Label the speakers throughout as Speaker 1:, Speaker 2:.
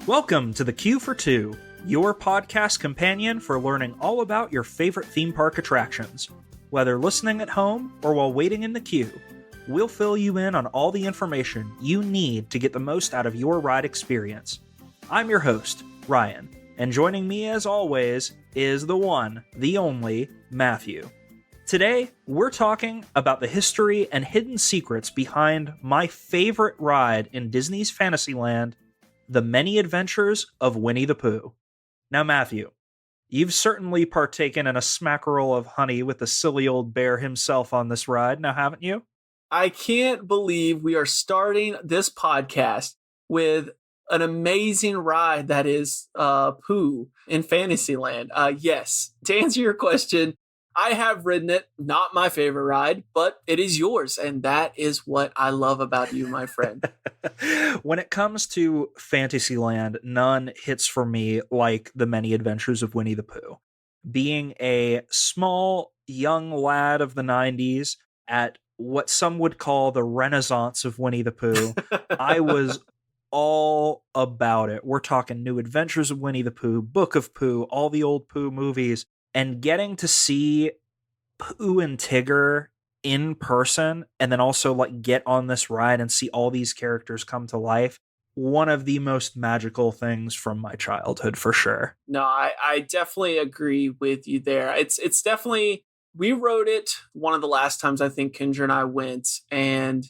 Speaker 1: Welcome to the Q for Two, your podcast companion for learning all about your favorite theme park attractions. Whether listening at home or while waiting in the queue, we'll fill you in on all the information you need to get the most out of your ride experience. I'm your host, Ryan, and joining me as always is the one, the only, Matthew. Today, we're talking about the history and hidden secrets behind my favorite ride in Disney's Fantasyland, The Many Adventures of Winnie the Pooh. Now, Matthew, you've certainly partaken in a smackerel of honey with the silly old bear himself on this ride, now haven't you?
Speaker 2: I can't believe we are starting this podcast with an amazing ride that is Pooh in Fantasyland. Yes, to answer your question, I have ridden it, not my favorite ride, but it is yours, and that is what I love about you, my friend.
Speaker 1: When it comes to Fantasyland, none hits for me like The Many Adventures of Winnie the Pooh. Being a small, young lad of the 90s at what some would call the Renaissance of Winnie the Pooh, I was all about it. We're talking New Adventures of Winnie the Pooh, Book of Pooh, all the old Pooh movies. And getting to see Pooh and Tigger in person, and then also like get on this ride and see all these characters come to life, one of the most magical things from my childhood for sure.
Speaker 2: No, I definitely agree with you there. It's definitely, we rode it one of the last times I think Kendra and I went, and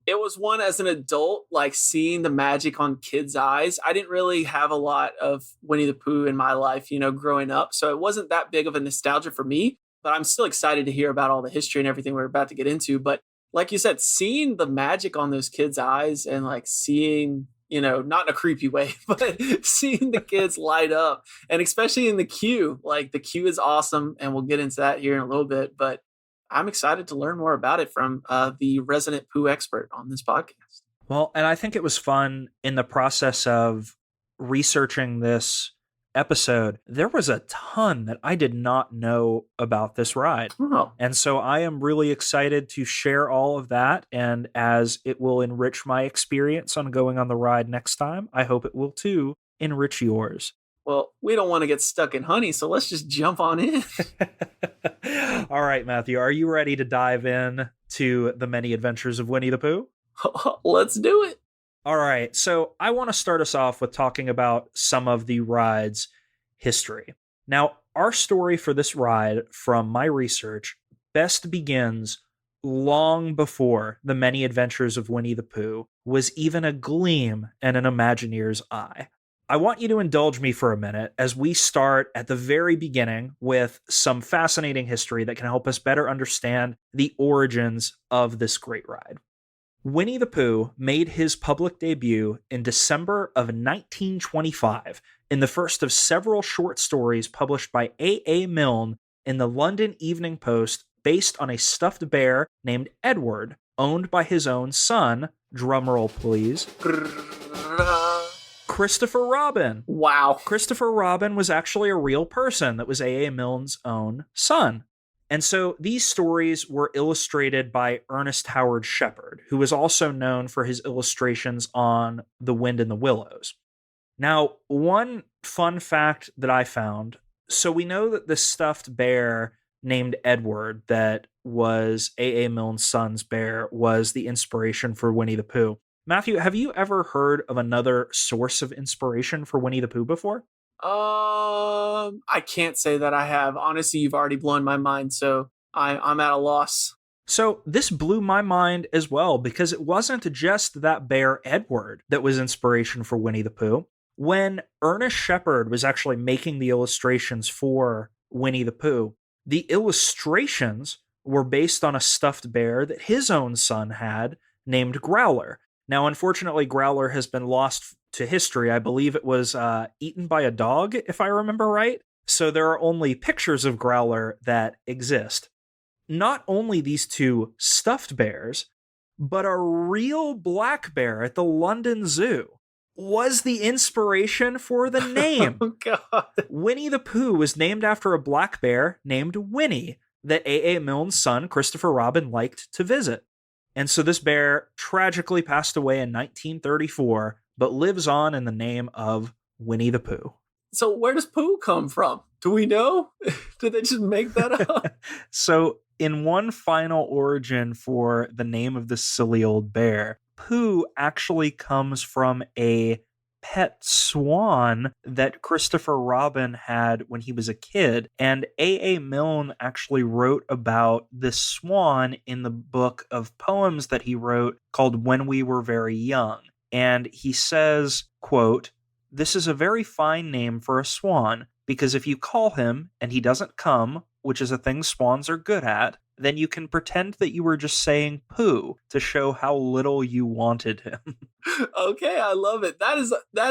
Speaker 2: it was one as an adult, like seeing the magic on kids' eyes. I didn't really have a lot of Winnie the Pooh in my life, growing up. So it wasn't that big of a nostalgia for me, but I'm still excited to hear about all the history and everything we're about to get into. But like you said, seeing the magic on those kids' eyes and like seeing, not in a creepy way, but seeing the kids light up, and especially in the queue, like the queue is awesome. And we'll get into that here in a little bit, but I'm excited to learn more about it from the resident Pooh expert on this podcast.
Speaker 1: Well, and I think it was fun in the process of researching this episode. There was a ton that I did not know about this ride.
Speaker 2: Oh.
Speaker 1: And so I am really excited to share all of that. And as it will enrich my experience on going on the ride next time, I hope it will too enrich yours.
Speaker 2: Well, we don't want to get stuck in honey, so let's just jump on in.
Speaker 1: All right, Matthew, are you ready to dive in to The Many Adventures of Winnie the Pooh?
Speaker 2: Let's do it.
Speaker 1: All right, so I want to start us off with talking about some of the ride's history. Now, our story for this ride, from my research, best begins long before The Many Adventures of Winnie the Pooh was even a gleam in an Imagineer's eye. I want you to indulge me for a minute as we start at the very beginning with some fascinating history that can help us better understand the origins of this great ride. Winnie the Pooh made his public debut in December of 1925 in the first of several short stories published by A.A. Milne in the London Evening Post, based on a stuffed bear named Edward, owned by his own son, drumroll please, Christopher Robin.
Speaker 2: Wow.
Speaker 1: Christopher Robin was actually a real person that was A.A. Milne's own son. And so these stories were illustrated by Ernest Howard Shepard, who was also known for his illustrations on The Wind in the Willows. Now, one fun fact that I found, so we know that this stuffed bear named Edward that was A.A. Milne's son's bear was the inspiration for Winnie the Pooh. Matthew, have you ever heard of another source of inspiration for Winnie the Pooh before?
Speaker 2: I can't say that I have. Honestly, you've already blown my mind, so I'm at a loss.
Speaker 1: So this blew my mind as well, because it wasn't just that bear Edward that was inspiration for Winnie the Pooh. When Ernest Shepard was actually making the illustrations for Winnie the Pooh, the illustrations were based on a stuffed bear that his own son had named Growler. Now, unfortunately, Growler has been lost to history. I believe it was eaten by a dog, if I remember right. So there are only pictures of Growler that exist. Not only these two stuffed bears, but a real black bear at the London Zoo was the inspiration for the name.
Speaker 2: Oh, God.
Speaker 1: Winnie the Pooh was named after a black bear named Winnie that A.A. Milne's son, Christopher Robin, liked to visit. And so this bear tragically passed away in 1934, but lives on in the name of Winnie the Pooh.
Speaker 2: So where does Pooh come from? Do we know? Did they just make that up?
Speaker 1: So, in one final origin for the name of this silly old bear, Pooh actually comes from a pet swan that Christopher Robin had when he was a kid. And A. Milne actually wrote about this swan in the book of poems that he wrote called When We Were Very Young. And he says, quote, "This is a very fine name for a swan, because if you call him and he doesn't come, which is a thing swans are good at, then you can pretend that you were just saying poo to show how little you wanted him."
Speaker 2: Okay, I love it. That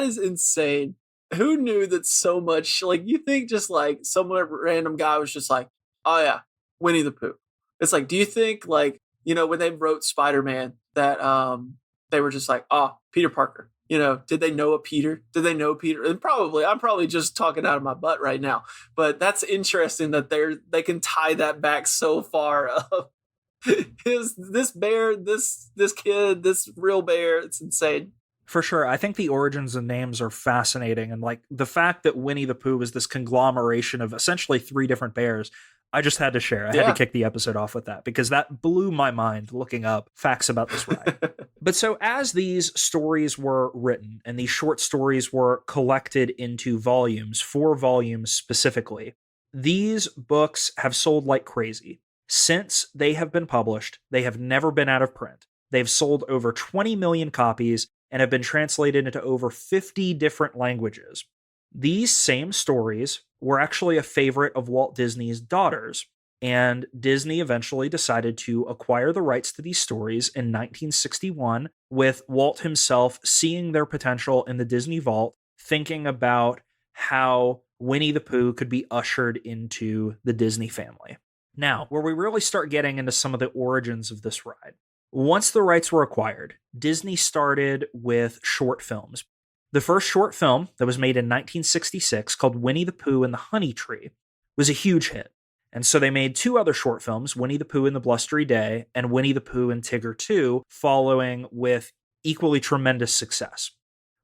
Speaker 2: is insane. Who knew that so much? Like, you think just like some random guy was just like, "Oh yeah, Winnie the Pooh." It's like, do you think like, when they wrote Spider-Man that they were just like, "Oh, Peter Parker." Did they know a Peter? Did they know Peter? And I'm probably just talking out of my butt right now. But that's interesting that they can tie that back so far. This bear, this kid, this real bear, it's insane.
Speaker 1: For sure. I think the origins of names are fascinating. And like the fact that Winnie the Pooh is this conglomeration of essentially 3 different bears, I just had to share. I had to kick the episode off with that because that blew my mind looking up facts about this ride. But so as these stories were written and these short stories were collected into volumes, 4 volumes specifically, these books have sold like crazy. Since they have been published, they have never been out of print. They've sold over 20 million copies and have been translated into over 50 different languages. These same stories were actually a favorite of Walt Disney's daughters, and Disney eventually decided to acquire the rights to these stories in 1961, with Walt himself seeing their potential in the Disney Vault, thinking about how Winnie the Pooh could be ushered into the Disney family. Now, where we really start getting into some of the origins of this ride. Once the rights were acquired, Disney started with short films. The first short film that was made in 1966, called Winnie the Pooh and the Honey Tree, was a huge hit. And so they made 2 other short films, Winnie the Pooh and the Blustery Day and Winnie the Pooh and Tigger 2, following with equally tremendous success.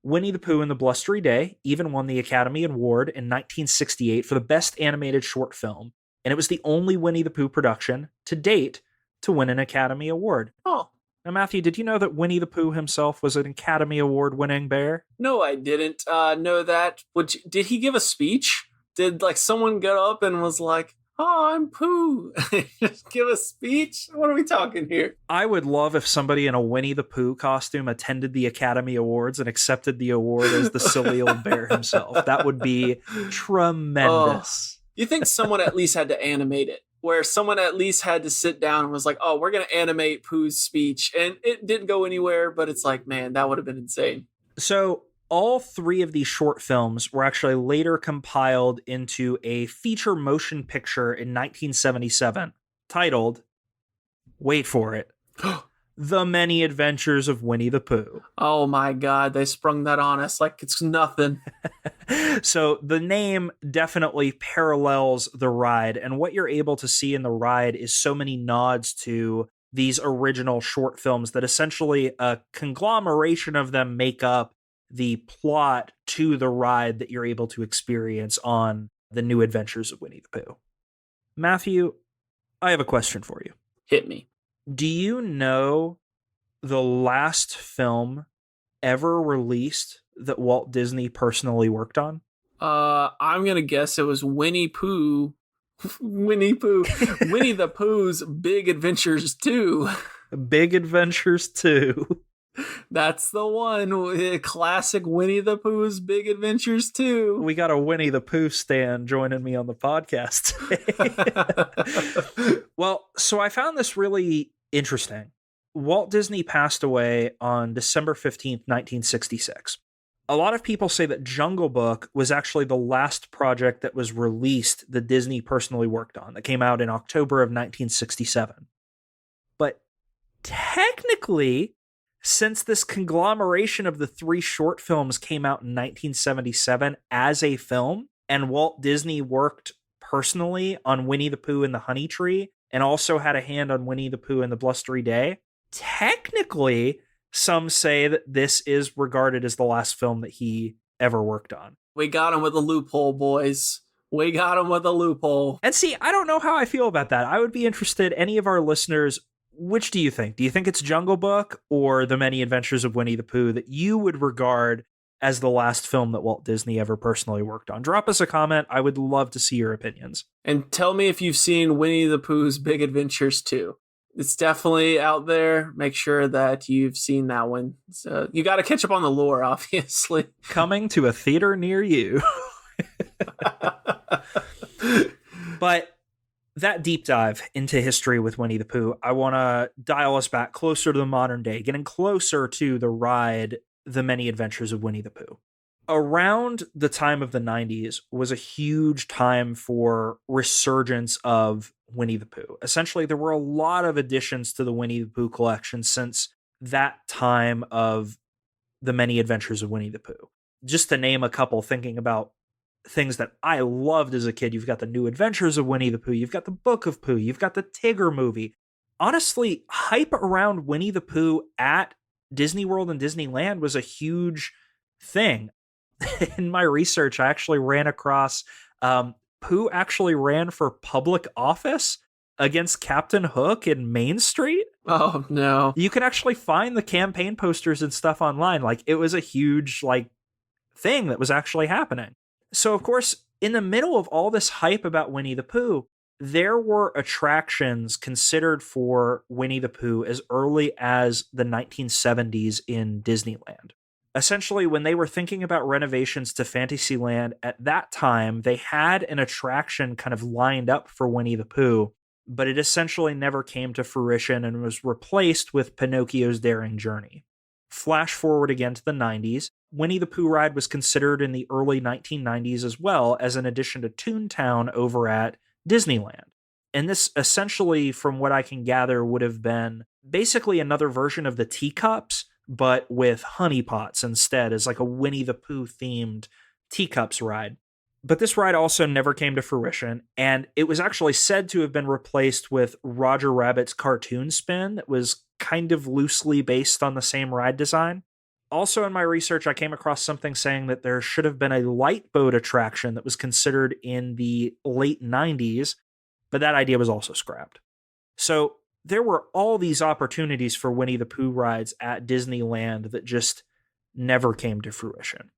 Speaker 1: Winnie the Pooh and the Blustery Day even won the Academy Award in 1968 for the Best Animated Short Film, and it was the only Winnie the Pooh production to date to win an Academy Award.
Speaker 2: Oh.
Speaker 1: Now, Matthew, did you know that Winnie the Pooh himself was an Academy Award-winning bear?
Speaker 2: No, I didn't know that. Did he give a speech? Did like someone get up and was like, "Oh, I'm Pooh"? Just give a speech? What are we talking here?
Speaker 1: I would love if somebody in a Winnie the Pooh costume attended the Academy Awards and accepted the award as the silly old bear himself. That would be tremendous.
Speaker 2: You think someone at least had to animate it? Where someone at least had to sit down and was like, "Oh, we're going to animate Pooh's speech." And it didn't go anywhere, but it's like, man, that would have been insane.
Speaker 1: So all 3 of these short films were actually later compiled into a feature motion picture in 1977 titled, wait for it, The Many Adventures of Winnie the Pooh.
Speaker 2: Oh my God, they sprung that on us like it's nothing.
Speaker 1: So the name definitely parallels the ride, and what you're able to see in the ride is so many nods to these original short films that essentially a conglomeration of them make up the plot to the ride that you're able to experience on The New Adventures of Winnie the Pooh. Matthew, I have a question for you.
Speaker 2: Hit me.
Speaker 1: Do you know the last film ever released that Walt Disney personally worked on?
Speaker 2: I'm going to guess it was Winnie Pooh. Winnie the Pooh's Big Adventures 2.
Speaker 1: Big Adventures 2.
Speaker 2: That's the one. Classic Winnie the Pooh's Big Adventures 2.
Speaker 1: We got a Winnie the Pooh stan joining me on the podcast today. Well, so I found this really interesting. Walt Disney passed away on December 15th, 1966. A lot of people say that Jungle Book was actually the last project that was released that Disney personally worked on, that came out in October of 1967. But technically, since this conglomeration of the 3 short films came out in 1977 as a film, and Walt Disney worked personally on Winnie the Pooh and the Honey Tree, and also had a hand on Winnie the Pooh and the Blustery Day, technically, some say that this is regarded as the last film that he ever worked on.
Speaker 2: We got him with a loophole, boys. We got him with a loophole.
Speaker 1: And see, I don't know how I feel about that. I would be interested, any of our listeners, which do you think? Do you think it's Jungle Book or The Many Adventures of Winnie the Pooh that you would regard as the last film that Walt Disney ever personally worked on? Drop us a comment. I would love to see your opinions.
Speaker 2: And tell me if you've seen Winnie the Pooh's Big Adventures too. It's definitely out there. Make sure that you've seen that one. So you got to catch up on the lore, obviously.
Speaker 1: Coming to a theater near you. But that deep dive into history with Winnie the Pooh, I want to dial us back closer to the modern day, getting closer to the ride, The Many Adventures of Winnie the Pooh. Around the time of the 90s was a huge time for resurgence of Winnie the Pooh. Essentially, there were a lot of additions to the Winnie the Pooh collection since that time of The Many Adventures of Winnie the Pooh. Just to name a couple, thinking about things that I loved as a kid, you've got the New Adventures of Winnie the Pooh, you've got the Book of Pooh, you've got the Tigger movie. Honestly, hype around Winnie the Pooh at Disney World and Disneyland was a huge thing. In my research, I actually ran across Pooh actually ran for public office against Captain Hook in Main Street.
Speaker 2: Oh, no.
Speaker 1: You can actually find the campaign posters and stuff online. Like, it was a huge, thing that was actually happening. So, of course, in the middle of all this hype about Winnie the Pooh, there were attractions considered for Winnie the Pooh as early as the 1970s in Disneyland. Essentially, when they were thinking about renovations to Fantasyland at that time, they had an attraction kind of lined up for Winnie the Pooh, but it essentially never came to fruition and was replaced with Pinocchio's Daring Journey. Flash forward again to the 90s, Winnie the Pooh ride was considered in the early 1990s as well as an addition to Toontown over at Disneyland. And this essentially, from what I can gather, would have been basically another version of the teacups, but with honey pots instead, as like a Winnie the Pooh themed teacups ride. But this ride also never came to fruition, and it was actually said to have been replaced with Roger Rabbit's Cartoon Spin that was kind of loosely based on the same ride design. Also in my research, I came across something saying that there should have been a light boat attraction that was considered in the late 90s, but that idea was also scrapped. So there were all these opportunities for Winnie the Pooh rides at Disneyland that just never came to fruition.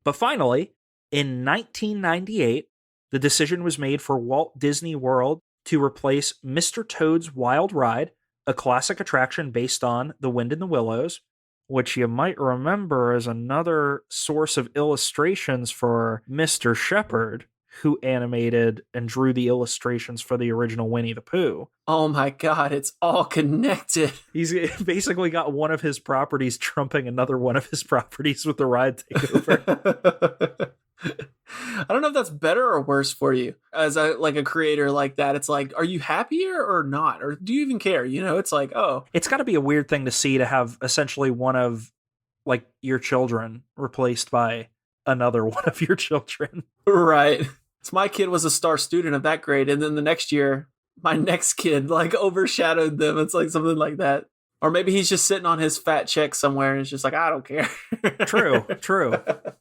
Speaker 1: But finally, in 1998, the decision was made for Walt Disney World to replace Mr. Toad's Wild Ride, a classic attraction based on The Wind in the Willows, which you might remember as another source of illustrations for Mr. Shepherd, who animated and drew the illustrations for the original Winnie the Pooh.
Speaker 2: Oh my God, it's all connected.
Speaker 1: He's basically got one of his properties trumping another one of his properties with the ride takeover.
Speaker 2: I don't know if that's better or worse for you as a creator like that. It's like, are you happier or not? Or do you even care? It's like, oh.
Speaker 1: It's got to be a weird thing to see, to have essentially one of your children replaced by another one of your children.
Speaker 2: Right. So my kid was a star student of that grade, and then the next year, my next kid overshadowed them. It's like something like that. Or maybe he's just sitting on his fat check somewhere and it's just like, I don't care.
Speaker 1: True.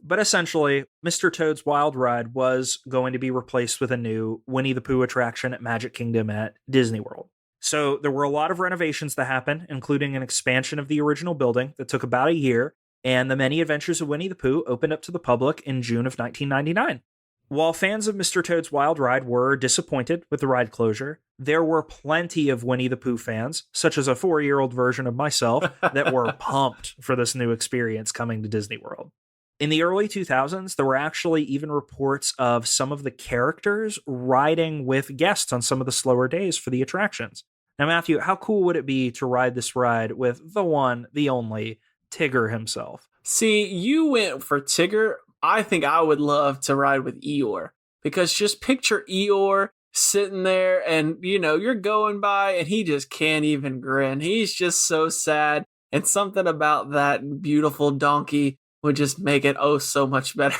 Speaker 1: But essentially, Mr. Toad's Wild Ride was going to be replaced with a new Winnie the Pooh attraction at Magic Kingdom at Disney World. So there were a lot of renovations to happen, including an expansion of the original building that took about a year, and The Many Adventures of Winnie the Pooh opened up to the public in June of 1999. While fans of Mr. Toad's Wild Ride were disappointed with the ride closure, there were plenty of Winnie the Pooh fans, such as a 4-year-old version of myself, that were pumped for this new experience coming to Disney World. In the early 2000s, there were actually even reports of some of the characters riding with guests on some of the slower days for the attractions. Now, Matthew, how cool would it be to ride this ride with the one, the only, Tigger himself?
Speaker 2: See, you went for Tigger. I think I would love to ride with Eeyore, because just picture Eeyore sitting there and, you're going by and he just can't even grin. He's just so sad. And something about that beautiful donkey would just make it so much better.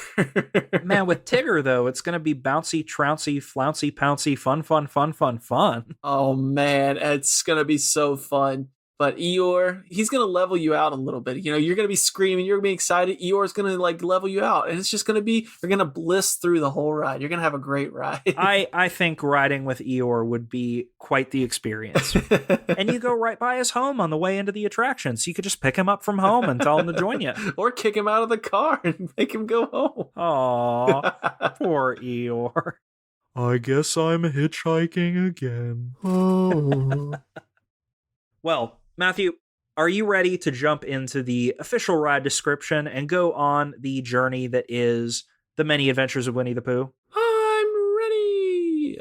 Speaker 1: Man, with Tigger, though, it's going to be bouncy, trouncy, flouncy, pouncy, fun.
Speaker 2: Oh, man, it's going to be so fun. But Eeyore, he's going to level you out a little bit. You know, you're going to be screaming, you're going to be excited. Eeyore's going to like level you out. And it's just going to be, you're going to bliss through the whole ride. You're going to have a great ride.
Speaker 1: I think riding with Eeyore would be quite the experience. And you go right by his home on the way into the attraction. So you could just pick him up from home and tell him to join you.
Speaker 2: Or kick him out of the car and make him go home.
Speaker 1: Aw, poor Eeyore. I guess I'm hitchhiking again. Oh. Well, Matthew, are you ready to jump into the official ride description and go on the journey that is The Many Adventures of Winnie the Pooh?
Speaker 2: I'm ready.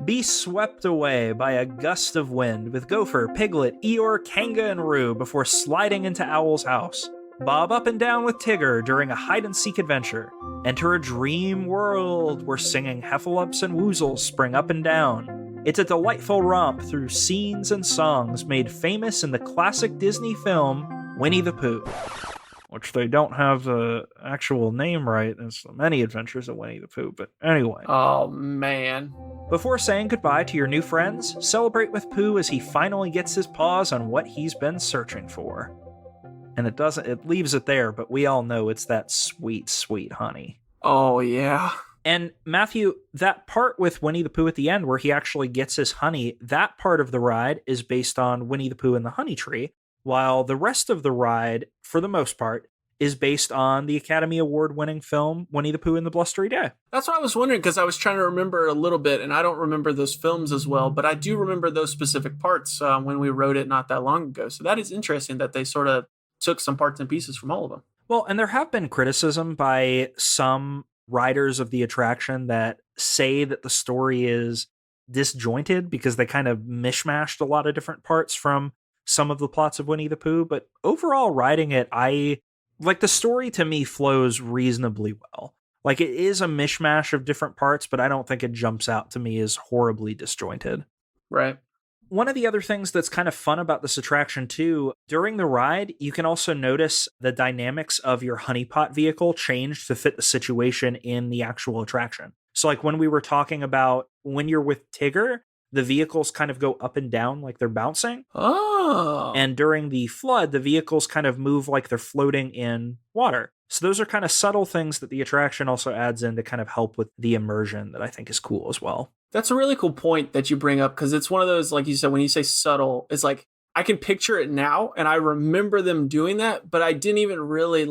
Speaker 1: Be swept away by a gust of wind with Gopher, Piglet, Eeyore, Kanga, and Roo before sliding into Owl's house. Bob up and down with Tigger during a hide-and-seek adventure. Enter a dream world where singing heffalumps and woozles spring up and down. It's a delightful romp through scenes and songs made famous in the classic Disney film Winnie the Pooh, which they don't have the actual name right. It's The Many Adventures of Winnie the Pooh, but anyway.
Speaker 2: Oh, man.
Speaker 1: Before saying goodbye to your new friends, celebrate with Pooh as he finally gets his paws on what he's been searching for. And it leaves it there, but we all know it's that sweet, sweet honey.
Speaker 2: Oh, yeah.
Speaker 1: And Matthew, that part with Winnie the Pooh at the end where he actually gets his honey, that part of the ride is based on Winnie the Pooh and the Honey Tree, while the rest of the ride, for the most part, is based on the Academy Award-winning film Winnie the Pooh and the Blustery Day.
Speaker 2: That's what I was wondering, because I was trying to remember a little bit, and I don't remember those films as well, but I do remember those specific parts when we wrote it not that long ago. So that is interesting that they sort of took some parts and pieces from all of them.
Speaker 1: Well, and there have been criticism by some riders of the attraction that say that the story is disjointed because they kind of mishmashed a lot of different parts from some of the plots of Winnie the Pooh. But overall, riding it, the story to me flows reasonably well. Like, it is a mishmash of different parts, but I don't think it jumps out to me as horribly disjointed.
Speaker 2: Right.
Speaker 1: One of the other things that's kind of fun about this attraction too, during the ride, you can also notice the dynamics of your honeypot vehicle change to fit the situation in the actual attraction. So like when we were talking about when you're with Tigger, the vehicles kind of go up and down like they're bouncing.
Speaker 2: Oh.
Speaker 1: And during the flood, the vehicles kind of move like they're floating in water. So those are kind of subtle things that the attraction also adds in to kind of help with the immersion that I think is cool as well.
Speaker 2: That's a really cool point that you bring up, because it's one of those, like you said, when you say subtle, it's like I can picture it now and I remember them doing that, but I didn't even really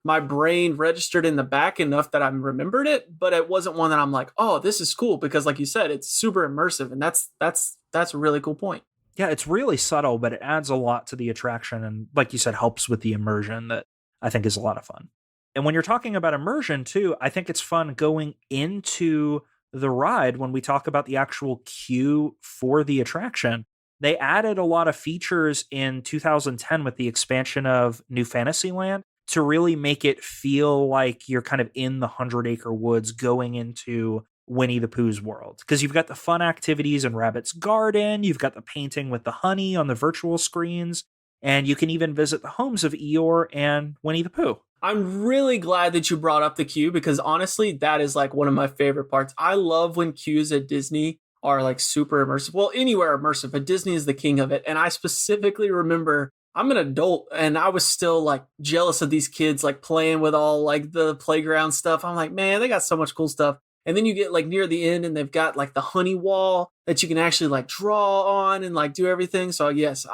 Speaker 2: my brain registered in the back enough that I remembered it, but it wasn't one that I'm like, oh, this is cool, because like you said, it's super immersive, and that's a really cool point.
Speaker 1: Yeah, it's really subtle, but it adds a lot to the attraction and, like you said, helps with the immersion that I think is a lot of fun. And when you're talking about immersion too, I think it's fun going into the ride when we talk about the actual queue for the attraction. They added a lot of features in 2010 with the expansion of New Fantasyland to really make it feel like you're kind of in the 100 Acre Woods going into Winnie the Pooh's world. Because you've got the fun activities in Rabbit's Garden, you've got the painting with the honey on the virtual screens, and you can even visit the homes of Eeyore and Winnie the Pooh.
Speaker 2: I'm really glad that you brought up the queue, because honestly, that is like one of my favorite parts. I love when queues at Disney are like super immersive. Well, anywhere immersive, but Disney is the king of it. And I specifically remember I'm an adult and I was still like jealous of these kids like playing with all like the playground stuff. I'm like, man, they got so much cool stuff. And then you get like near the end and they've got like the honey wall that you can actually like draw on and like do everything. So yes,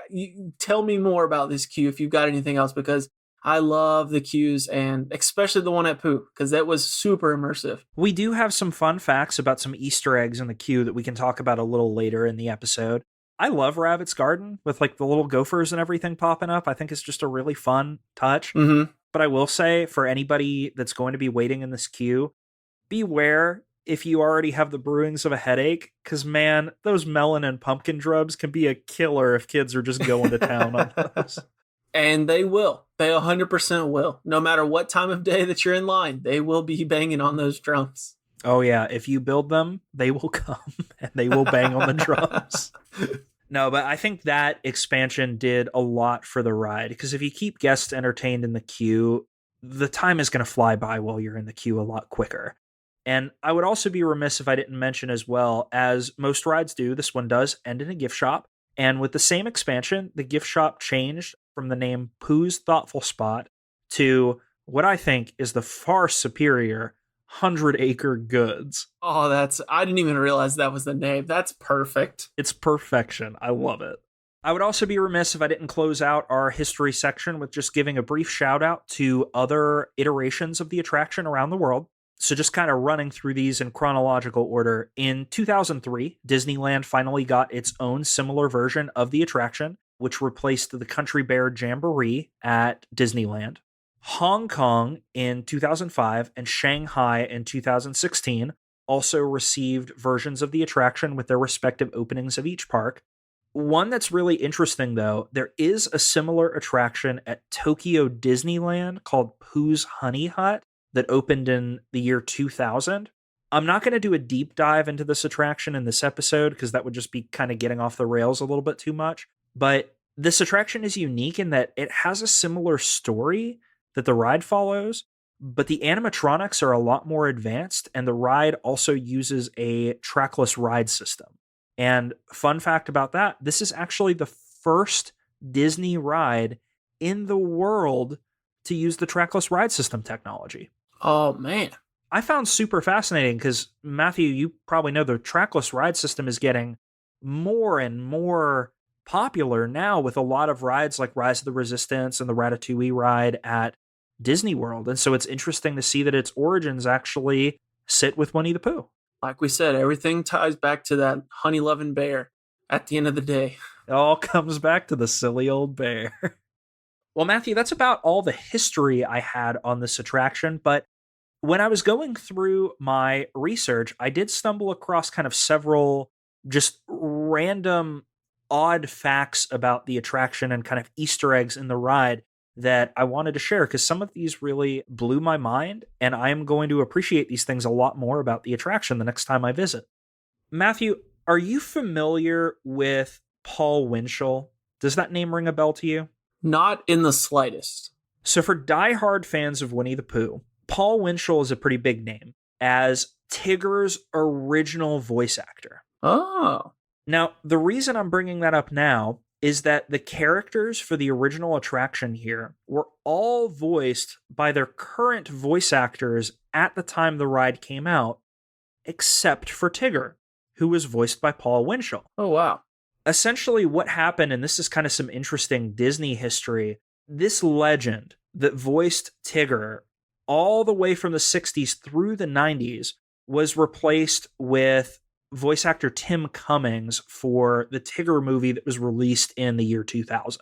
Speaker 2: you tell me more about this queue if you've got anything else, because I love the queues, and especially the one at Pooh, because that was super immersive.
Speaker 1: We do have some fun facts about some Easter eggs in the queue that we can talk about a little later in the episode. I love Rabbit's Garden with like the little gophers and everything popping up. I think it's just a really fun touch.
Speaker 2: Mm-hmm.
Speaker 1: But I will say, for anybody that's going to be waiting in this queue, beware if you already have the brewings of a headache, because man, those melon and pumpkin drubs can be a killer if kids are just going to town on those.
Speaker 2: And they will. They 100% will. No matter what time of day that you're in line, they will be banging on those drums.
Speaker 1: Oh yeah, if you build them, they will come and they will bang on the drums. No, but I think that expansion did a lot for the ride, because if you keep guests entertained in the queue, the time is going to fly by while you're in the queue a lot quicker. And I would also be remiss if I didn't mention as well, as most rides do, this one does end in a gift shop. And with the same expansion, the gift shop changed from the name Pooh's Thoughtful Spot to what I think is the far superior 100 Acre Goods.
Speaker 2: Oh, I didn't even realize that was the name. That's perfect.
Speaker 1: It's perfection. I love it. I would also be remiss if I didn't close out our history section with just giving a brief shout out to other iterations of the attraction around the world. So just kind of running through these in chronological order. In 2003, Disneyland finally got its own similar version of the attraction, which replaced the Country Bear Jamboree at Disneyland. Hong Kong in 2005 and Shanghai in 2016 also received versions of the attraction with their respective openings of each park. One that's really interesting, though, there is a similar attraction at Tokyo Disneyland called Pooh's Honey Hut that opened in the year 2000. I'm not going to do a deep dive into this attraction in this episode because that would just be kind of getting off the rails a little bit too much. But this attraction is unique in that it has a similar story that the ride follows, but the animatronics are a lot more advanced, and the ride also uses a trackless ride system. And fun fact about that, this is actually the first Disney ride in the world to use the trackless ride system technology.
Speaker 2: Oh, man.
Speaker 1: I found super fascinating because, Matthew, you probably know the trackless ride system is getting more and more popular now with a lot of rides like Rise of the Resistance and the Ratatouille ride at Disney World. And so it's interesting to see that its origins actually sit with Winnie the Pooh.
Speaker 2: Like we said, everything ties back to that honey-loving bear at the end of the day.
Speaker 1: It all comes back to the silly old bear. Well, Matthew, that's about all the history I had on this attraction. But when I was going through my research, I did stumble across kind of several just random odd facts about the attraction and kind of Easter eggs in the ride that I wanted to share because some of these really blew my mind, and I am going to appreciate these things a lot more about the attraction the next time I visit. Matthew, are you familiar with Paul Winchell? Does that name ring a bell to you?
Speaker 2: Not in the slightest.
Speaker 1: So for diehard fans of Winnie the Pooh, Paul Winchell is a pretty big name as Tigger's original voice actor.
Speaker 2: Oh.
Speaker 1: Now, the reason I'm bringing that up now is that the characters for the original attraction here were all voiced by their current voice actors at the time the ride came out, except for Tigger, who was voiced by Paul Winchell.
Speaker 2: Oh, wow.
Speaker 1: Essentially what happened, and this is kind of some interesting Disney history, this legend that voiced Tigger all the way from the 60s through the 90s was replaced with voice actor Tim Cummings for the Tigger movie that was released in the year 2000.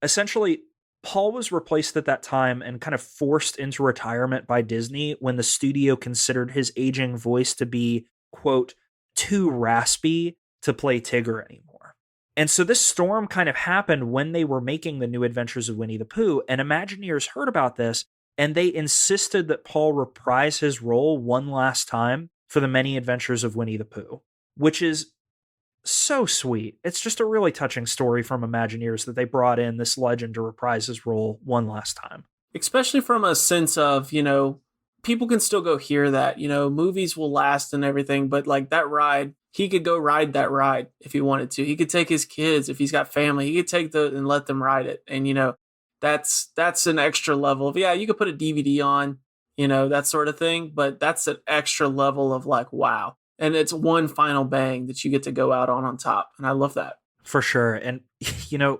Speaker 1: Essentially, Paul was replaced at that time and kind of forced into retirement by Disney when the studio considered his aging voice to be, quote, too raspy to play Tigger anymore. And so this storm kind of happened when they were making the New Adventures of Winnie the Pooh, and Imagineers heard about this, and they insisted that Paul reprise his role one last time for the Many Adventures of Winnie the Pooh, which is so sweet. It's just a really touching story from Imagineers that they brought in this legend to reprise his role one last time.
Speaker 2: Especially from a sense of, people can still go hear that, movies will last and everything, but like that ride, he could go ride that ride if he wanted to. He could take his kids, if he's got family, he could take and let them ride it. And, that's an extra level of, you could put a DVD on, that sort of thing, but that's an extra level of like, wow. And it's one final bang that you get to go out on top. And I love that.
Speaker 1: For sure. And,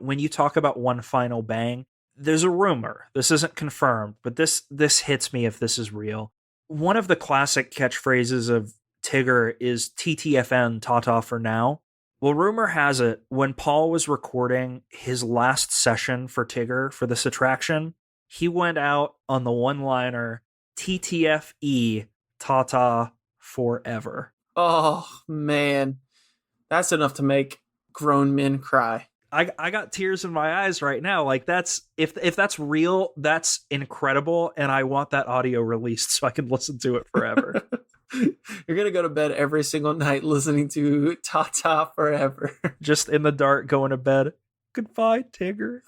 Speaker 1: when you talk about one final bang, there's a rumor. This isn't confirmed, but this hits me if this is real. One of the classic catchphrases of Tigger is TTFN, ta-ta for now. Well, rumor has it, when Paul was recording his last session for Tigger for this attraction, he went out on the one-liner, TTFE, ta-ta forever.
Speaker 2: Oh, man. That's enough to make grown men cry.
Speaker 1: I got tears in my eyes right now. Like that's if that's real, that's incredible, and I want that audio released so I can listen to it forever.
Speaker 2: You're gonna go to bed every single night listening to Ta Ta Forever.
Speaker 1: Just in the dark, going to bed. Goodbye, Tigger.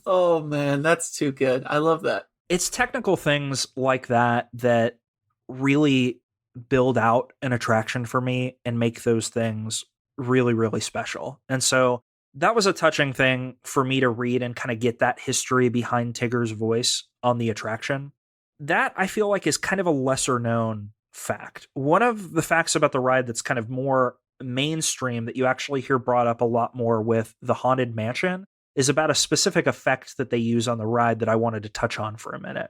Speaker 2: Oh man, that's too good. I love that.
Speaker 1: It's technical things like that that really build out an attraction for me and make those things really, really special. And so that was a touching thing for me to read and kind of get that history behind Tigger's voice on the attraction. That I feel like is kind of a lesser known fact. One of the facts about the ride that's kind of more mainstream that you actually hear brought up a lot more with the Haunted Mansion is about a specific effect that they use on the ride that I wanted to touch on for a minute.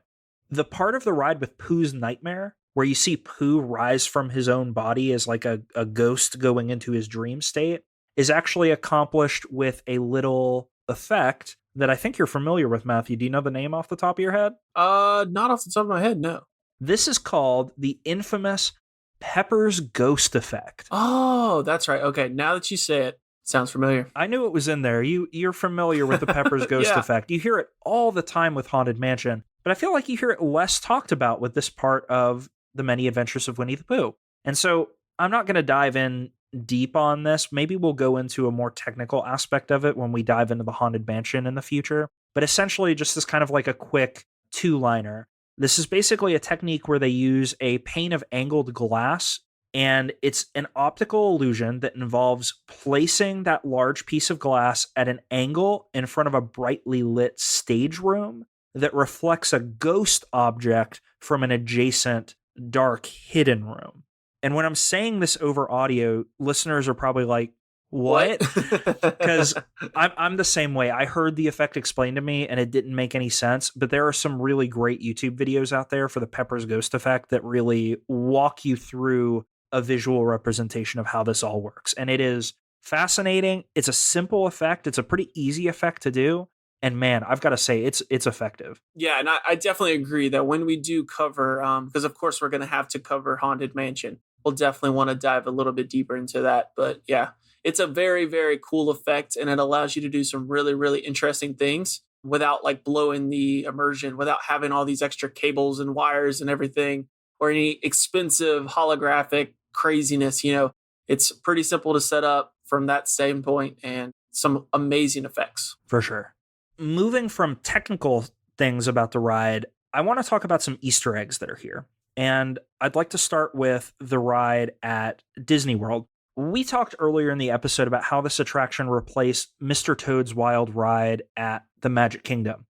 Speaker 1: The part of the ride with Pooh's Nightmare, where you see Pooh rise from his own body as like a ghost going into his dream state, is actually accomplished with a little effect that I think you're familiar with, Matthew. Do you know the name off the top of your head?
Speaker 2: Not off the top of my head, no.
Speaker 1: This is called the infamous Pepper's Ghost effect.
Speaker 2: Oh, that's right. Okay, now that you say it, sounds familiar.
Speaker 1: I knew it was in there. You're familiar with the Pepper's Ghost effect. You hear it all the time with Haunted Mansion, but I feel like you hear it less talked about with this part of the Many Adventures of Winnie the Pooh. And so I'm not going to dive in deep on this. Maybe we'll go into a more technical aspect of it when we dive into the Haunted Mansion in the future. But essentially, just this kind of like a quick two-liner. This is basically a technique where they use a pane of angled glass, and it's an optical illusion that involves placing that large piece of glass at an angle in front of a brightly lit stage room that reflects a ghost object from an adjacent dark hidden room. And when I'm saying this over audio, listeners are probably like, what? Because I'm the same way. I heard the effect explained to me and it didn't make any sense, but there are some really great YouTube videos out there for the Pepper's Ghost effect that really walk you through a visual representation of how this all works. And it is fascinating. It's a simple effect. It's a pretty easy effect to do. And man, I've got to say, it's effective.
Speaker 2: Yeah, and I definitely agree that when we do cover, because of course we're going to have to cover Haunted Mansion, we'll definitely want to dive a little bit deeper into that. But yeah, it's a very, very cool effect, and it allows you to do some really, really interesting things without like blowing the immersion, without having all these extra cables and wires and everything, or any expensive holographic craziness. You know, it's pretty simple to set up from that standpoint, and some amazing effects.
Speaker 1: For sure. Moving from technical things about the ride, I want to talk about some Easter eggs that are here. And I'd like to start with the ride at Disney World. We talked earlier in the episode about how this attraction replaced Mr. Toad's Wild Ride at the Magic Kingdom.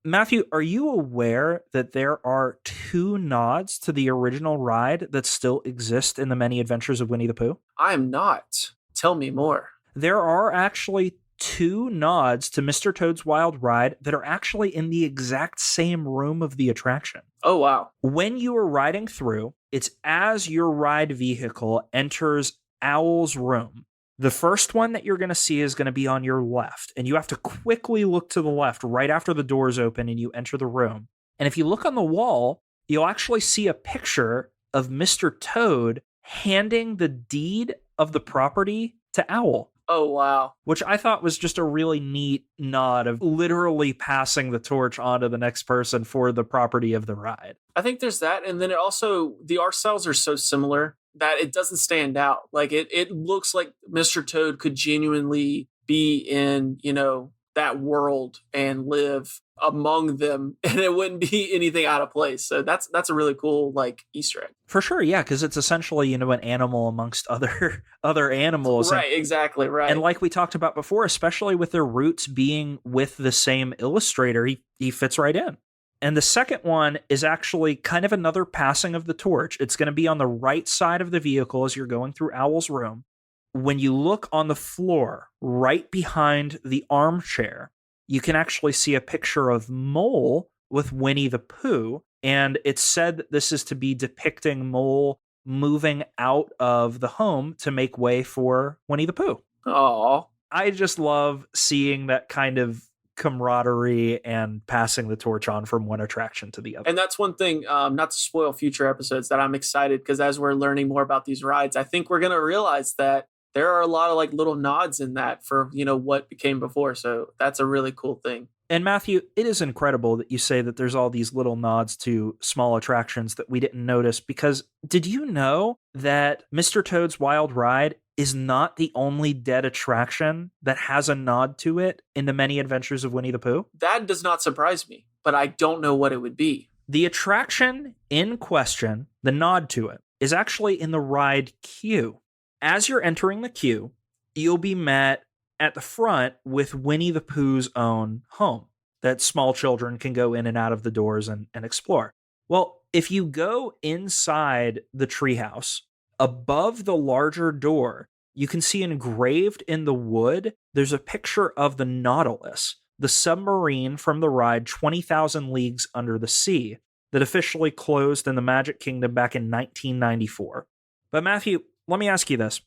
Speaker 1: Matthew, are you aware that there are 2 nods to the original ride that still exist in the Many Adventures of Winnie the Pooh?
Speaker 2: I am not. Tell me more.
Speaker 1: There are actually 2 nods to Mr. Toad's Wild Ride that are actually in the exact same room of the attraction.
Speaker 2: Oh, wow.
Speaker 1: When you are riding through, it's as your ride vehicle enters Owl's room. The first one that you're going to see is going to be on your left, and you have to quickly look to the left right after the doors open and you enter the room. And if you look on the wall, you'll actually see a picture of Mr. Toad handing the deed of the property to Owl.
Speaker 2: Oh, wow.
Speaker 1: Which I thought was just a really neat nod of literally passing the torch on to the next person for the property of the ride.
Speaker 2: I think there's that. And then it also, the art styles are so similar that it doesn't stand out. Like it looks like Mr. Toad could genuinely be in, you know, that world and live among them, and it wouldn't be anything out of place. So that's a really cool like Easter egg.
Speaker 1: For sure, yeah, because it's essentially, you know, an animal amongst other animals.
Speaker 2: Right, exactly, right.
Speaker 1: And like we talked about before, especially with their roots being with the same illustrator, he fits right in. And the second one is actually kind of another passing of the torch. It's going to be on the right side of the vehicle as you're going through Owl's room. When you look on the floor, right behind the armchair, you can actually see a picture of Mole with Winnie the Pooh. And it's said that this is to be depicting Mole moving out of the home to make way for Winnie the Pooh.
Speaker 2: Aww.
Speaker 1: I just love seeing that kind of camaraderie and passing the torch on from one attraction to the other.
Speaker 2: And that's one thing, not to spoil future episodes, that I'm excited, because as we're learning more about these rides, I think we're going to realize that there are a lot of like little nods in that for, you know, what became before. So that's a really cool thing.
Speaker 1: And Matthew, it is incredible that you say that there's all these little nods to small attractions that we didn't notice, because did you know that Mr. Toad's Wild Ride is not the only dead attraction that has a nod to it in the Many Adventures of Winnie the Pooh?
Speaker 2: That does not surprise me, but I don't know what it would be.
Speaker 1: The attraction in question, the nod to it, is actually in the ride queue. As you're entering the queue, you'll be met at the front with Winnie the Pooh's own home that small children can go in and out of the doors and explore. Well, if you go inside the treehouse, above the larger door, you can see engraved in the wood, there's a picture of the Nautilus, the submarine from the ride 20,000 Leagues Under the Sea that officially closed in the Magic Kingdom back in 1994. But Matthew, let me ask you this.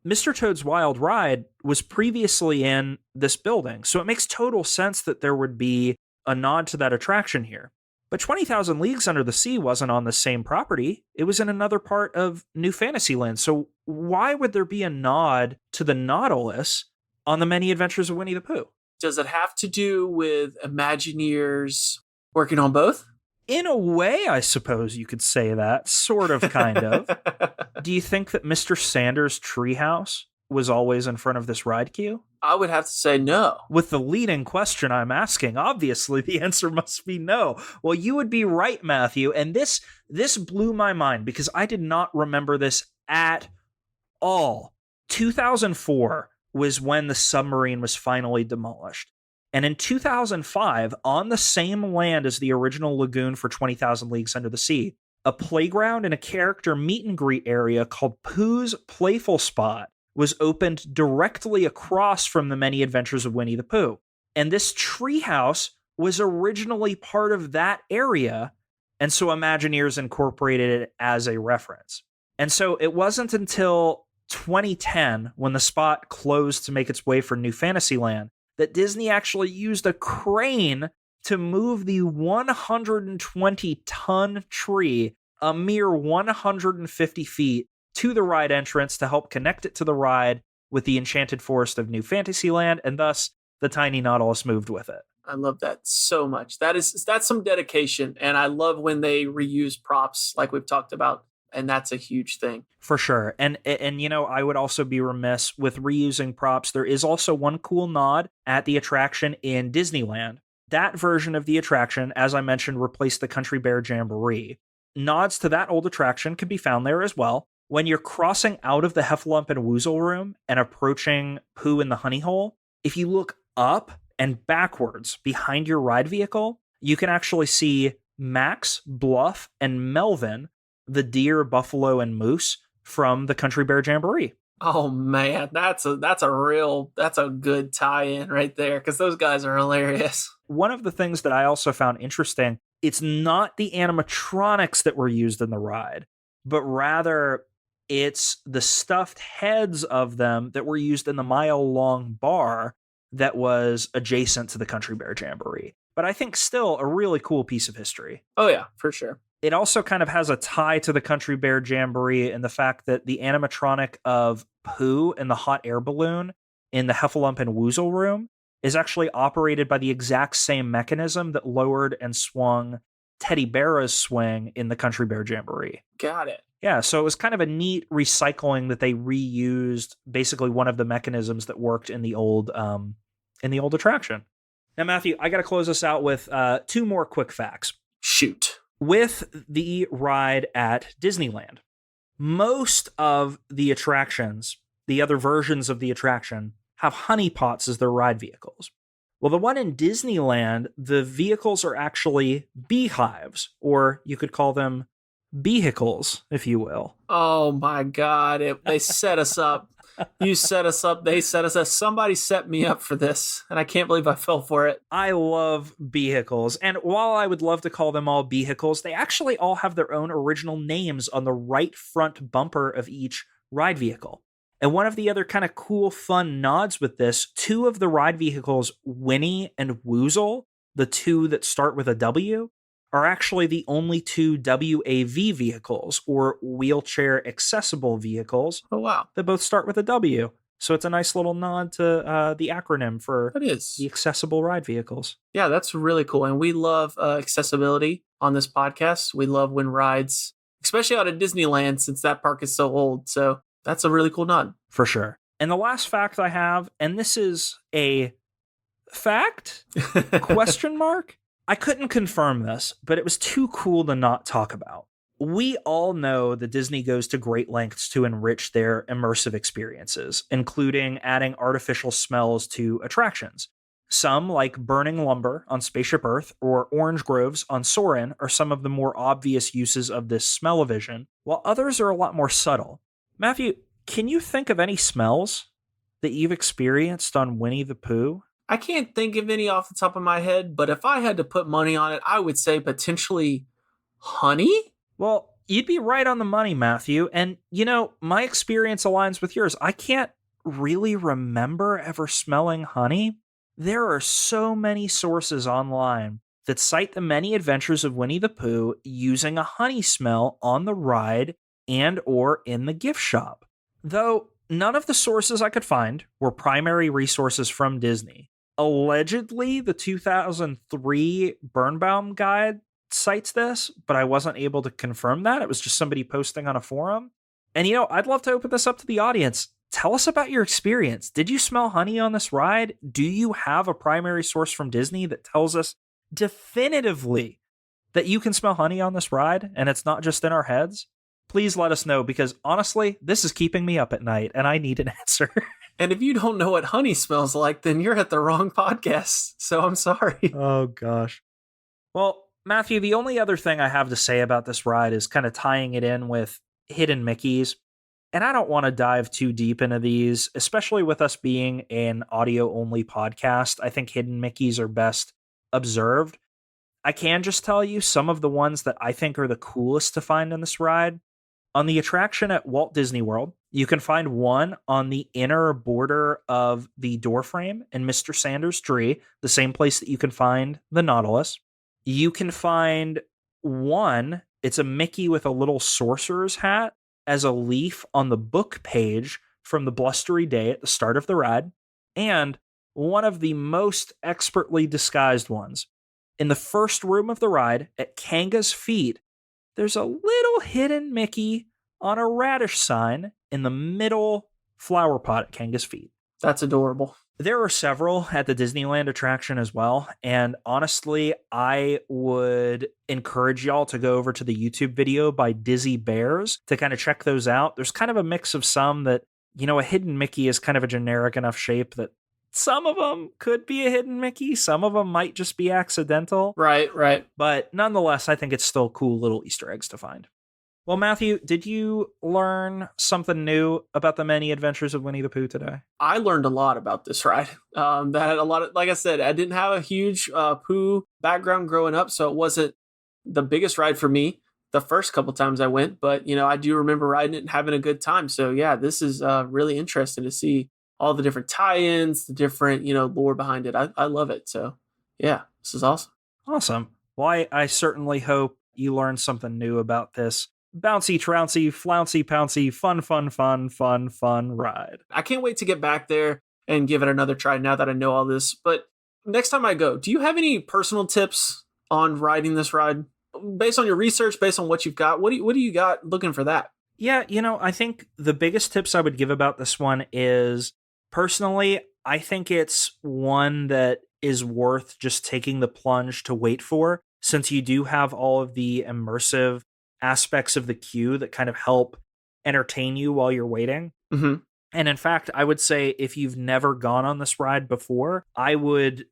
Speaker 1: Mr. Toad's Wild Ride was previously in this building, so it makes total sense that there would be a nod to that attraction here. But 20,000 Leagues Under the Sea wasn't on the same property. It was in another part of New Fantasyland. So why would there be a nod to the Nautilus on the Many Adventures of Winnie the Pooh?
Speaker 2: Does it have to do with Imagineers working on both?
Speaker 1: In a way, I suppose you could say that. Sort of, kind of. Do you think that Mr. Sanders' treehouse was always in front of this ride queue?
Speaker 2: I would have to say no.
Speaker 1: With the leading question I'm asking, obviously the answer must be no. Well, you would be right, Matthew, and this blew my mind because I did not remember this at all. 2004 was when the submarine was finally demolished. And in 2005, on the same land as the original lagoon for 20,000 Leagues Under the Sea, a playground and a character meet and greet area called Pooh's Playful Spot was opened directly across from the Many Adventures of Winnie the Pooh. And this treehouse was originally part of that area, and so Imagineers incorporated it as a reference. And so it wasn't until 2010, when the spot closed to make its way for New Fantasyland, that Disney actually used a crane to move the 120-ton tree a mere 150 feet to the ride entrance to help connect it to the ride with the Enchanted Forest of New Fantasyland, and thus the tiny Nautilus moved with it.
Speaker 2: I love that so much. That's some dedication, and I love when they reuse props like we've talked about, and that's a huge thing.
Speaker 1: For sure. And you know, I would also be remiss with reusing props. There is also one cool nod at the attraction in Disneyland. That version of the attraction, as I mentioned, replaced the Country Bear Jamboree. Nods to that old attraction can be found there as well. When you're crossing out of the Heffalump and Woozle room and approaching Pooh in the Honey Hole, if you look up and backwards behind your ride vehicle, you can actually see Max, Bluff, and Melvin, the deer, buffalo, and moose from the Country Bear Jamboree.
Speaker 2: Oh man, that's a good tie-in right there, because those guys are hilarious.
Speaker 1: One of the things that I also found interesting, it's not the animatronics that were used in the ride, but rather it's the stuffed heads of them that were used in the mile-long bar that was adjacent to the Country Bear Jamboree. But I think still a really cool piece of history.
Speaker 2: Oh yeah, for sure.
Speaker 1: It also kind of has a tie to the Country Bear Jamboree in the fact that the animatronic of Pooh and the hot air balloon in the Heffalump and Woozle room is actually operated by the exact same mechanism that lowered and swung Teddy Bear's swing in the Country Bear Jamboree.
Speaker 2: Got it.
Speaker 1: Yeah, so it was kind of a neat recycling that they reused basically one of the mechanisms that worked in the old attraction. Now, Matthew, I got to close this out with two more quick facts.
Speaker 2: Shoot.
Speaker 1: With the ride at Disneyland, most of the attractions, the other versions of the attraction, have honeypots as their ride vehicles. Well, the one in Disneyland, the vehicles are actually beehives, or you could call them vehicles, if you will.
Speaker 2: Oh my God, they set us up. You set us up. They set us up. Somebody set me up for this, and I can't believe I fell for it.
Speaker 1: I love vehicles, and while I would love to call them all vehicles, they actually all have their own original names on the right front bumper of each ride vehicle. And one of the other kind of cool, fun nods with this, two of the ride vehicles, Winnie and Woozle, the two that start with a W, are actually the only two WAV vehicles, or wheelchair accessible vehicles.
Speaker 2: Oh, wow.
Speaker 1: That both start with a W. So it's a nice little nod to the acronym for
Speaker 2: that is
Speaker 1: the accessible ride vehicles.
Speaker 2: Yeah, that's really cool. And we love accessibility on this podcast. We love when rides, especially out of Disneyland, since that park is so old. So that's a really cool nod.
Speaker 1: For sure. And the last fact I have, and this is a fact? Question mark? I couldn't confirm this, but it was too cool to not talk about. We all know that Disney goes to great lengths to enrich their immersive experiences, including adding artificial smells to attractions. Some, like burning lumber on Spaceship Earth or orange groves on Soarin', are some of the more obvious uses of this smell-o-vision, while others are a lot more subtle. Matthew, can you think of any smells that you've experienced on Winnie the Pooh?
Speaker 2: I can't think of any off the top of my head, but if I had to put money on it, I would say potentially honey?
Speaker 1: Well, you'd be right on the money, Matthew. And, my experience aligns with yours. I can't really remember ever smelling honey. There are so many sources online that cite the many adventures of Winnie the Pooh using a honey smell on the ride and or in the gift shop. Though none of the sources I could find were primary resources from Disney. Allegedly, the 2003 Birnbaum Guide cites this, but I wasn't able to confirm that. It was just somebody posting on a forum. And, I'd love to open this up to the audience. Tell us about your experience. Did you smell honey on this ride? Do you have a primary source from Disney that tells us definitively that you can smell honey on this ride and it's not just in our heads? Please let us know, because honestly, this is keeping me up at night and I need an answer.
Speaker 2: And if you don't know what honey smells like, then you're at the wrong podcast. So I'm sorry.
Speaker 1: Oh, gosh. Well, Matthew, the only other thing I have to say about this ride is kind of tying it in with hidden Mickeys. And I don't want to dive too deep into these, especially with us being an audio-only podcast. I think hidden Mickeys are best observed. I can just tell you some of the ones that I think are the coolest to find in this ride. On the attraction at Walt Disney World, you can find one on the inner border of the doorframe in Mr. Sanders' tree, the same place that you can find the Nautilus. You can find one, it's a Mickey with a little sorcerer's hat as a leaf on the book page from the Blustery Day at the start of the ride, and one of the most expertly disguised ones. In the first room of the ride, at Kanga's feet, there's a little hidden Mickey on a radish sign in the middle flower pot at Kanga's feet.
Speaker 2: That's adorable.
Speaker 1: There are several at the Disneyland attraction as well, and honestly, I would encourage y'all to go over to the YouTube video by Dizzy Bears to kind of check those out. There's kind of a mix of some that, a hidden Mickey is kind of a generic enough shape that some of them could be a hidden Mickey, some of them might just be accidental.
Speaker 2: Right.
Speaker 1: But nonetheless, I think it's still cool little Easter eggs to find. Well, Matthew, did you learn something new about the many adventures of Winnie the Pooh today?
Speaker 2: I learned a lot about this ride. That had a lot of, like I said, I didn't have a huge Pooh background growing up, so it wasn't the biggest ride for me the first couple times I went. But, I do remember riding it and having a good time. So, yeah, this is really interesting to see all the different tie-ins, the different, lore behind it. I love it. So, yeah, this is awesome.
Speaker 1: Awesome. Well, I certainly hope you learned something new about this bouncy, trouncy, flouncy, pouncy, fun ride.
Speaker 2: I can't wait to get back there and give it another try now that I know all this. But next time I go, do you have any personal tips on riding this ride? Based on your research, based on what you've got, what do you got looking for that?
Speaker 1: Yeah, I think the biggest tips I would give about this one is, personally, I think it's one that is worth just taking the plunge to wait for, since you do have all of the immersive aspects of the queue that kind of help entertain you while you're waiting.
Speaker 2: Mm-hmm.
Speaker 1: And in fact, I would say if you've never gone on this ride before, I would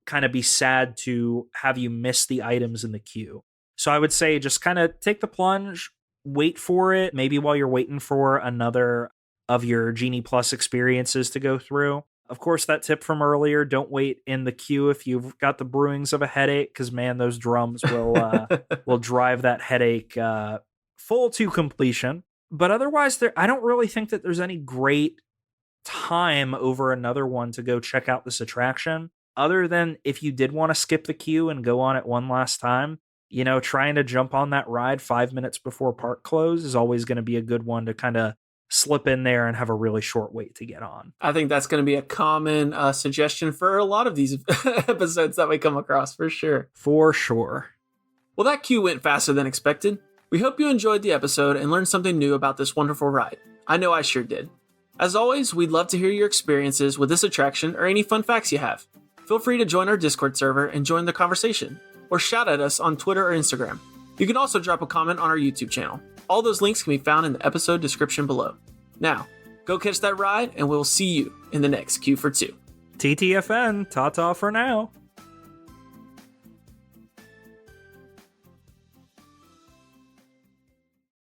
Speaker 1: kind of be sad to have you miss the items in the queue. So I would say just kind of take the plunge, wait for it, maybe while you're waiting for another of your Genie Plus experiences to go through. Of course, that tip from earlier, don't wait in the queue if you've got the brewings of a headache, because, man, those drums will drive that headache full to completion. But otherwise, I don't really think that there's any great time over another one to go check out this attraction, other than if you did want to skip the queue and go on it one last time. Trying to jump on that ride 5 minutes before park close is always going to be a good one to kind of slip in there and have a really short wait to get on.
Speaker 2: I think that's going to be a common suggestion for a lot of these episodes that we come across, for sure.
Speaker 1: For sure.
Speaker 2: Well, that queue went faster than expected. We hope you enjoyed the episode and learned something new about this wonderful ride. I know I sure did. As always, we'd love to hear your experiences with this attraction or any fun facts you have. Feel free to join our Discord server and join the conversation, or shout at us on Twitter or Instagram. You can also drop a comment on our YouTube channel. All those links can be found in the episode description below. Now, go catch that ride, and we'll see you in the next Q for 2.
Speaker 1: TTFN, ta-ta for now.